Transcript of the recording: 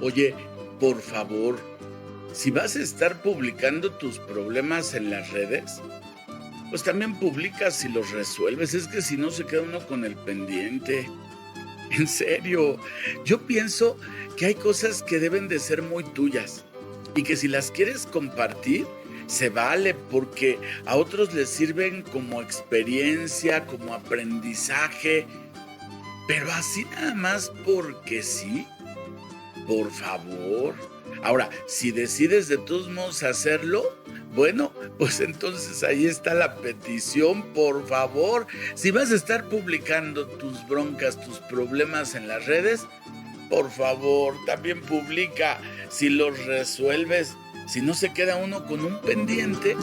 Oye, por favor, si vas a estar publicando tus problemas en las redes, pues también publica si los resuelves. Es que si no se queda uno con el pendiente. En serio, yo pienso que hay cosas que deben de ser muy tuyas y que si las quieres compartir, se vale porque a otros les sirven como experiencia, como aprendizaje, pero así nada más porque sí. Por favor. Ahora, si decides de todos modos hacerlo, bueno, pues entonces ahí está la petición, por favor. Si vas a estar publicando tus broncas, tus problemas en las redes, por favor, también publica si los resuelves, si no se queda uno con un pendiente.